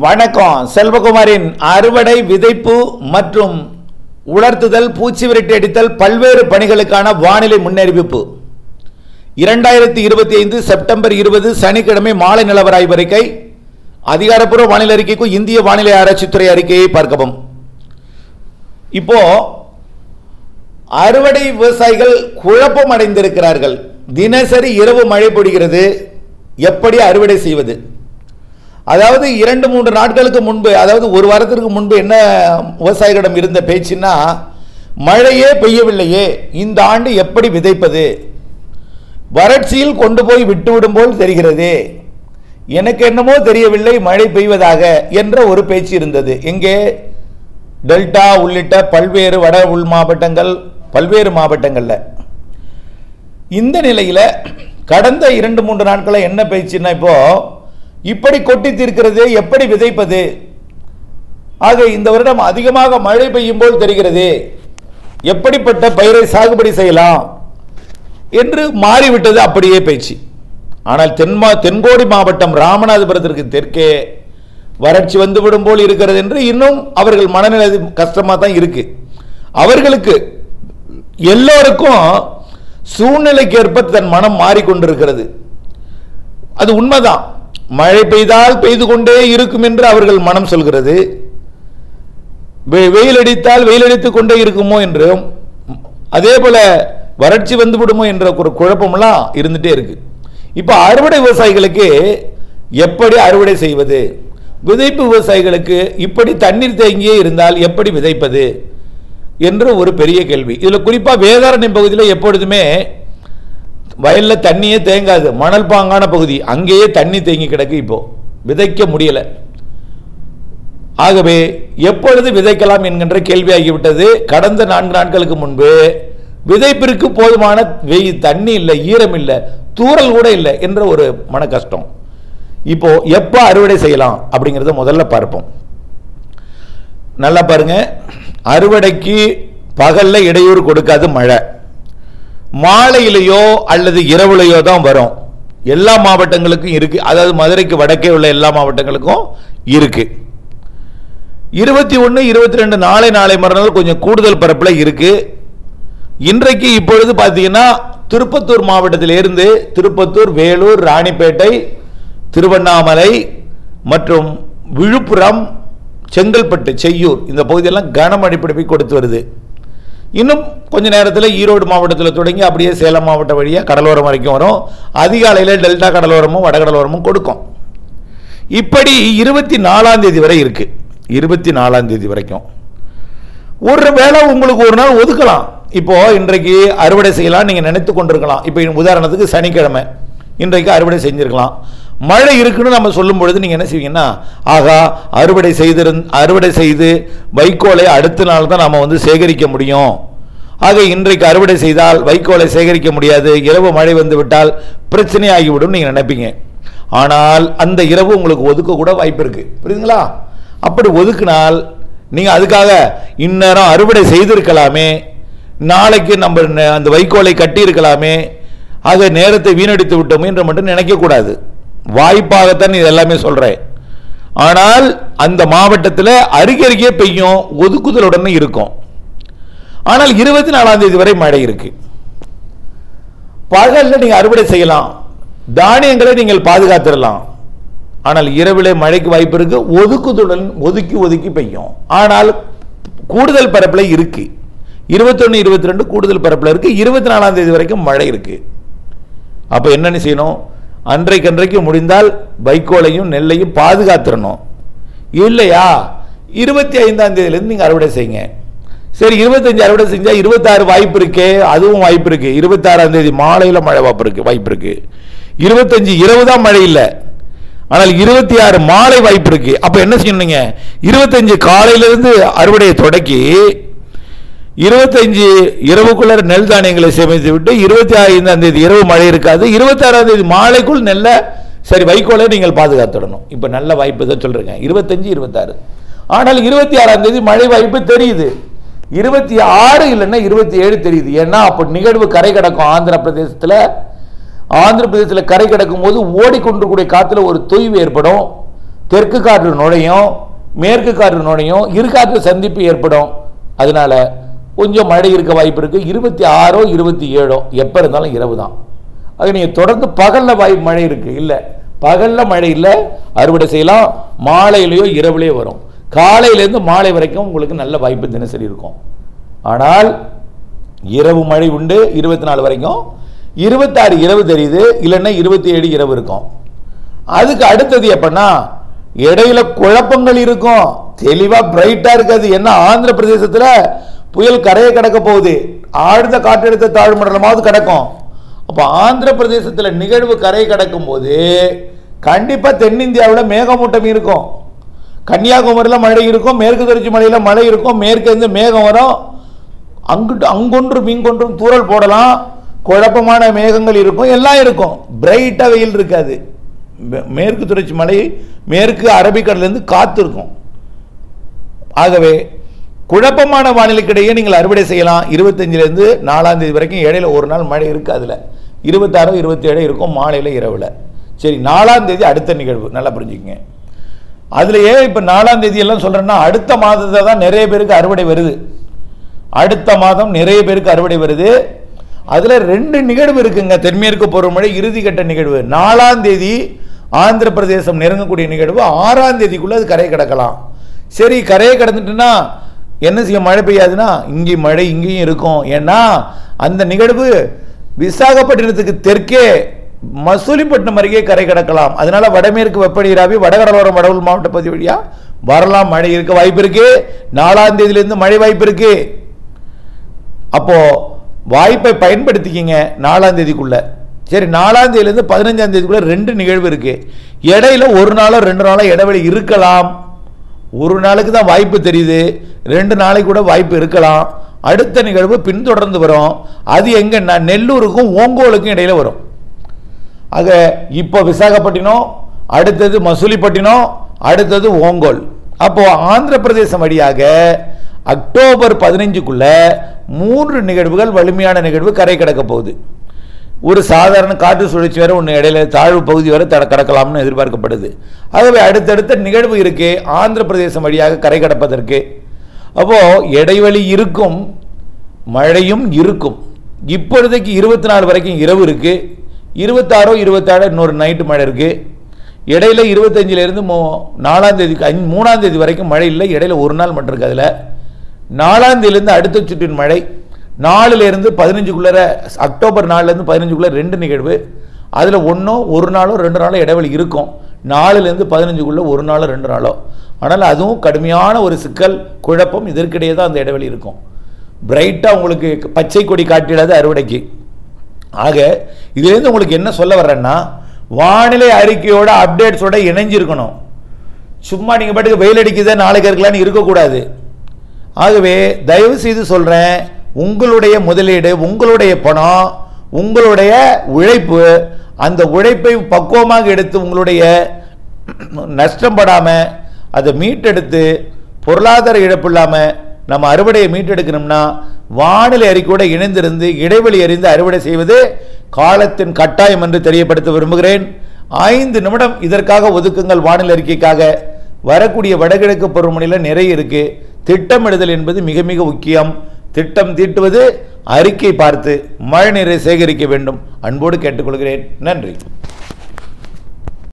வணக்கம். செல்வகுமாரின் அறுவடை, விதைப்பு மற்றும் உலர்த்துதல், பூச்சி விரட்டி அடித்தல், பல்வேறு பணிகளுக்கான வானிலை முன்னறிவிப்பு. 2025 செப்டம்பர் 20 சனிக்கிழமை மாலை நிலவர ஆய்வறிக்கை. அதிகாரப்பூர்வ வானிலை அறிக்கைக்கும் இந்திய வானிலை ஆராய்ச்சித்துறை அறிக்கையை பார்க்கவும். இப்போ அறுவடை விவசாயிகள் குழப்பம் அடைந்திருக்கிறார்கள். தினசரி இரவு மழை பொழிகிறது, எப்படி அறுவடை செய்வது? அதாவது 2-3 நாட்களுக்கு முன்பு, அதாவது ஒரு வாரத்திற்கு முன்பு என்ன விவசாயிகளிடம் இருந்த பேச்சுன்னா, மழையே பெய்யவில்லையே, இந்த ஆண்டு எப்படி விதைப்பது? வறட்சியில் கொண்டு போய் விட்டுவிடும் போல் தெரிகிறது, எனக்கு என்னமோ தெரியவில்லை மழை பெய்வதாக என்ற ஒரு பேச்சு இருந்தது. எங்கே? டெல்டா உள்ளிட்ட பல்வேறு வட உள் மாவட்டங்கள், பல்வேறு மாவட்டங்களில். இந்த நிலையில் கடந்த 2-3 நாட்களில் என்ன பேச்சுன்னா, இப்போ இப்படி கொட்டி தீர்க்கிறது, எப்படி விதைப்பது? ஆக இந்த வருடம் அதிகமாக மழை பெய்யும் போல் தெரிகிறது, எப்படிப்பட்ட பயிரை சாகுபடி செய்யலாம் என்று மாறிவிட்டது அப்படியே பேச்சு. ஆனால் தென்கோடி மாவட்டம் ராமநாதபுரத்திற்கு தெற்கே வறட்சி வந்துவிடும் போல் இருக்கிறது என்று இன்னும் அவர்கள் மனநிலை கஷ்டமாக தான் இருக்கு. அவர்களுக்கு எல்லோருக்கும் சூழ்நிலைக்கு ஏற்ப தன் மனம் மாறிக்கொண்டிருக்கிறது. அது உண்மைதான். மழை பெய்தால் பெய்து கொண்டே இருக்கும் என்று அவர்கள் மனம் சொல்கிறது, வெயில் அடித்தால் வெயில் அடித்துக் கொண்டே இருக்குமோ என்றும், அதே போல வறட்சி வந்து விடுமோ என்ற ஒரு குழப்பமெல்லாம் இருந்துட்டே இருக்கு. இப்போ அறுவடை விவசாயிகளுக்கு எப்படி அறுவடை செய்வது? விதைப்பு விவசாயிகளுக்கு இப்படி தண்ணீர் தேங்கியே இருந்தால் எப்படி விதைப்பது என்று ஒரு பெரிய கேள்வி. இதில் குறிப்பாக வேதாரண்யம் பகுதியில் எப்பொழுதுமே வயலில் தண்ணியே தேங்காது, மணல் பாங்கான பகுதி, அங்கேயே தண்ணி தேங்கி கிடக்கு, இப்போ விதைக்க முடியல. ஆகவே எப்பொழுது விதைக்கலாம் என்கின்ற கேள்வியாகிவிட்டது. கடந்த 4 நாட்களுக்கு முன்பு விதைப்பிற்கு போதுமான தண்ணி இல்லை, ஈரம் இல்லை, தூறல் கூட இல்லை என்ற ஒரு மன கஷ்டம். இப்போ எப்போ அறுவடை செய்யலாம் அப்படிங்கிறத முதல்ல பார்ப்போம். நல்லா பாருங்க, அறுவடைக்கு பகல்ல இடையூறு கொடுக்காது மழை, மாலையிலேயோ அல்லது இரவுலையோ தான் வரும். எல்லா மாவட்டங்களுக்கும் இருக்கு, அதாவது மதுரைக்கு வடக்கே உள்ள எல்லா மாவட்டங்களுக்கும் இருக்கு. 21, 22 நாளை மறுநாள் கொஞ்சம் கூடுதல் பரப்பில் இருக்கு. இன்றைக்கு இப்பொழுது பார்த்தீங்கன்னா திருப்பத்தூர் மாவட்டத்திலிருந்து திருப்பத்தூர், வேலூர், ராணிப்பேட்டை, திருவண்ணாமலை மற்றும் விழுப்புரம், செங்கல்பட்டு, செய்யூர் இந்த பகுதியெல்லாம் கனமழை பிடிப்பை கொடுத்து வருது. இன்னும் கொஞ்ச நேரத்தில் ஈரோடு மாவட்டத்தில் தொடங்கி அப்படியே சேலம் மாவட்டம் வழியாக கடலோரம் வரைக்கும் வரும். அதிகாலையில் டெல்டா கடலோரமும் வடகடலோரமும் கொடுக்கும். இப்படி 24ஆம் தேதி வரை இருக்கு. 24ஆம் தேதி வரைக்கும் ஒரு வேளை உங்களுக்கு ஒரு நாள் ஒதுக்கலாம். இப்போ இன்றைக்கு அறுவடை செய்யலாம் நீங்க நினைத்து கொண்டிருக்கலாம். இப்போ உதாரணத்துக்கு சனிக்கிழமை, இன்றைக்கு அறுவடை செஞ்சிருக்கலாம். மழை இருக்குன்னு நம்ம சொல்லும் பொழுது நீங்க என்ன செய்வீங்கன்னா, ஆகா அறுவடை செய்து வைக்கோலை அடுத்த நாள் தான் நாம சேகரிக்க முடியும், ஆக இன்றைக்கு அறுவடை செய்தால் வைக்கோலை சேகரிக்க முடியாது, இரவு மழை வந்து விட்டால் பிரச்சனை ஆகிவிடும் நீங்க நினைப்பீங்க. ஆனால் அந்த இரவு உங்களுக்கு ஒதுக்க கூட வாய்ப்பு இருக்கு, புரியுதுங்களா? அப்படி ஒதுக்கினால் நீங்க அதுக்காக இந்நேரம் அறுவடை செய்திருக்கலாமே, நாளைக்கு நம்ம அந்த வைக்கோலை கட்டி இருக்கலாமே, ஆக நேரத்தை வீணடித்து விட்டோம் என்று மட்டும் நினைக்க கூடாது. வாய்ப்பாகத்தான் இது எல்லாமே சொல்றேன். ஆனால் அந்த மாவட்டத்தில் அருகே பெய்யும், ஒதுக்குதலுடன் இருக்கும். ஆனால் 24ஆம் தேதி வரை மழை இருக்கு. பகல்ல நீங்க அறுவடை செய்யலாம், தானியங்களை நீங்கள் பாதுகாத்திடலாம். ஆனால் இரவிலே மழைக்கு வாய்ப்பு இருக்கு, ஒதுக்குதலுடன் ஒதுக்கி பெய்யும். ஆனால் கூடுதல் பரப்பில் இருக்கு, 21, 22 கூடுதல் பரப்பில் இருக்கு. 24ஆம் தேதி வரைக்கும் மழை இருக்கு. அப்ப என்ன செய்யணும்? அன்றைக்கு முடிந்தால் வைக்கோலையும் நெல்லையும் பாதுகாத்துடணும். இல்லையா 25ஆம் தேதியிலிருந்து நீங்க அறுவடை செய்யுங்க. சரி, 25 அறுவடை செஞ்சா 26 வாய்ப்பு இருக்கே, அதுவும் வாய்ப்பு இருக்கு. 26ஆம் தேதி மாலையில மழை வாய்ப்பு இருக்கு. 25 இரவு தான் மழை இல்லை, ஆனால் 26 மாலை வாய்ப்பு இருக்கு. அப்ப என்ன செய்யணுங்க? 25 காலையிலிருந்து அறுவடையை தொடக்கி 25 இரவுக்குள்ள நெல் தானியங்களை சேமித்து விட்டு 25ஆம் தேதி இரவு மழை இருக்காது, 26ஆம் தேதி மாலைக்குள் நெல்ல சரி வைக்கோலை நீங்கள் பாதுகாத்துடணும். இப்ப நல்ல வாய்ப்பு தான் சொல்றேங்க, 25, 26. ஆனால் 26ஆம் தேதி மழை வாய்ப்பு தெரியுது, 26 இல்லைன்னா 27 தெரியுது. ஏன்னா அப்ப நிகழ்வு கரை கடக்கும். ஆந்திர பிரதேசத்தில் கரை கடக்கும் போது ஓடிக்கொண்டிருக்கூடிய காத்துல ஒரு தொய்வு ஏற்படும். தெற்கு காற்று நுழையும், மேற்கு காற்று நுழையும், இருகாற்று சந்திப்பு ஏற்படும். அதனால கொஞ்சம் மழை இருக்க வாய்ப்பு இருக்கு. 26 27 எப்போ இருந்தாலும் இரவு தான். அது நீங்கள் தொடர்ந்து பகலில் மழை இருக்கு இல்லை, பகலில் மழை இல்லை, அறுவடை செய்யலாம். மாலையிலேயோ இரவுலேயோ வரும். காலையிலேருந்து மாலை வரைக்கும் உங்களுக்கு நல்ல வாய்ப்பு தினசரி இருக்கும். ஆனால் இரவு மழை உண்டு 24 வரைக்கும். 26 இரவு தெரியுது, இல்லைன்னா 27 இரவு இருக்கும். அதுக்கு அடுத்தது எப்படின்னா இடையில குழப்பங்கள் இருக்கும், தெளிவா பிரைட்டா இருக்காது. என்ன ஆந்திர பிரதேசத்தில் புயல் கரையை கடக்க போகுது, ஆழ்ந்த காற்றழுத்த தாழ்வு மண்டலமாவது கடக்கும். அப்போ ஆந்திர பிரதேசத்தில் நிகழ்வு கரையை கடக்கும் போது கண்டிப்பா தென்னிந்தியாவில் மேகமூட்டம் இருக்கும். கன்னியாகுமரியில் மழை இருக்கும், மேற்கு தொடர்ச்சி மலையில் மழை இருக்கும், மேற்கு இருந்து மேகம் வரும், அங்கிட்டு அங்கொன்றும் இங்கொன்றும் தூறல் போடலாம், குழப்பமான மேகங்கள் இருக்கும், எல்லாம் இருக்கும். பிரைட்டா வெயில் இருக்காது. மேற்கு தொடர்ச்சி மலை, மேற்கு அரபிக்கடலிருந்து காத்து இருக்கும். ஆகவே குழப்பமான வானிலைக்கிடையே நீங்கள் அறுவடை செய்யலாம். 25லேருந்து 4ஆம் தேதி வரைக்கும் இடையில ஒரு நாள் மழை இருக்கு. அதில் 26 27 இருக்கும் மாலையில் இரவில். சரி, 4ஆம் தேதி அடுத்த நிகழ்வு நல்லா புரிஞ்சுக்கங்க. அதில் ஏன் இப்போ 4ஆம் தேதி எல்லாம் சொல்கிறேன்னா அடுத்த மாதத்தை தான் நிறைய பேருக்கு அறுவடை வருது. அடுத்த மாதம் நிறைய பேருக்கு அறுவடை வருது. அதில் 2 நிகழ்வு இருக்குங்க. தென்மேற்கு பருவமழை இறுதிக்கட்ட நிகழ்வு 4ஆம் தேதி ஆந்திர பிரதேசம் நெருங்கக்கூடிய நிகழ்வு. 6ஆம் தேதிக்குள்ளே அது கரையை கடக்கலாம். சரி, கரையை கடந்துட்டுன்னா என்ன செய்ய, மழை பெய்யாதுன்னா இங்கே மழை இங்கேயும் இருக்கும். ஏன்னா அந்த நிகழ்வு விசாகப்பட்டினத்துக்கு தெற்கே மசூலிப்பட்டினம் அருகே கரை கடக்கலாம். அதனால வடமேற்கு வெப்பநீராவி வடகடலோரம் வடவுள் மாவட்ட பகுதி வழியா வரலாம், மழை இருக்க வாய்ப்பு இருக்கு. 4ஆம் தேதியிலிருந்து மழை வாய்ப்பு இருக்கு. அப்போ வாய்ப்பை பயன்படுத்திக்கிங்க 4ஆம் தேதிக்குள்ள. சரி, 4ஆம் தேதியிலிருந்து 15ஆம் தேதிக்குள்ள 2 நிகழ்வு இருக்கு. இடையில ஒரு நாளோ 2 நாளோ இடைவெளி இருக்கலாம். ஒரு நாளுக்கு தான் வாய்ப்பு தெரியுது, 2 நாளைக்கு கூட வாய்ப்பு இருக்கலாம். அடுத்த நிகழ்வு பின்தொடர்ந்து வரும். அது எங்கன்னா நெல்லூருக்கும் ஓங்கோலுக்கும் இடையில வரும். ஆக இப்போ விசாகப்பட்டினம், அடுத்தது மசூலிப்பட்டினம், அடுத்தது ஓங்கோல். அப்போ ஆந்திர பிரதேசம் வழியாக அக்டோபர் 15க்குள்ள 3 நிகழ்வுகள், வலிமையான நிகழ்வு கரை கடக்க போகுது. ஒரு சாதாரண காற்று சுழற்சி வேற ஒன்று இடையில தாழ்வு பகுதி வரை கடக்கலாம்னு எதிர்பார்க்கப்படுது. ஆகவே அடுத்தடுத்த நிகழ்வு இருக்கு ஆந்திர பிரதேசம் வழியாக கரை கடப்பதற்கு. அப்போ இடைவெளி இருக்கும், மழையும் இருக்கும். இப்பொழுதைக்கு 24 வரைக்கும் இரவு இருக்கு. 26 27 இன்னொரு நைட்டு மழை இருக்கு. இடையில 25லேருந்து 4ஆம் தேதி 3ஆம் தேதி வரைக்கும் மழை இல்லை. இடையில ஒரு நாள் மட்டும் இருக்கு. அதில் 4ஆம் தேதியிலிருந்து அடுத்த சுற்றின் மழை 4லேருந்து 15க்குள்ள, அக்டோபர் 4லேருந்து 15க்குள்ள 2 நிகழ்வு. அதில் ஒரு நாளோ 2 நாளோ இடைவெளி இருக்கும். 4லேருந்து 15க்குள்ள ஒரு நாளோ 2 நாளோ. ஆனால் அதுவும் கடுமையான ஒரு சிக்கல், குழப்பம். இதற்கிடையே தான் அந்த இடைவெளி இருக்கும். பிரைட்டாக உங்களுக்கு பச்சை கொடி காட்டிடாது அறுவடைக்கு. ஆக இதுலேருந்து உங்களுக்கு என்ன சொல்ல வர்றேன்னா, வானிலை அறிக்கையோட அப்டேட்ஸோட இணைஞ்சிருக்கணும். சும்மா நீங்கள் பாட்டுக்கு வெயில் அடிக்குதே நாளைக்கு இருக்கலான்னு இருக்கக்கூடாது. ஆகவே தயவு செய்து சொல்கிறேன், உங்களுடைய முதலீடு, உங்களுடைய பணம், உங்களுடைய உழைப்பு, அந்த உழைப்பை பக்குவமாக எடுத்து உங்களுடைய நஷ்டம் படாமல் அதை மீட்டெடுத்து பொருளாதார இழப்பு இல்லாமல் நம்ம அறுவடையை மீட்டெடுக்கணும்னா வானிலை அறிக்கையோடு இணைந்திருந்து இடைவெளி அறிந்து அறுவடை செய்வது காலத்தின் கட்டாயம் என்று தெரியப்படுத்த விரும்புகிறேன். 5 நிமிடம் இதற்காக ஒதுக்குங்கள். வானிலை அறிக்கைக்காக வரக்கூடிய வடகிழக்கு பருவமழையில் நிறைய இருக்கு. திட்டமிடுதல் என்பது மிக மிக முக்கியம். திட்டம் தீட்டுவது அறிக்கை பார்த்து மழை நீரை சேகரிக்க வேண்டும். அன்போடு கேட்டுக்கொள்கிறேன். நன்றி.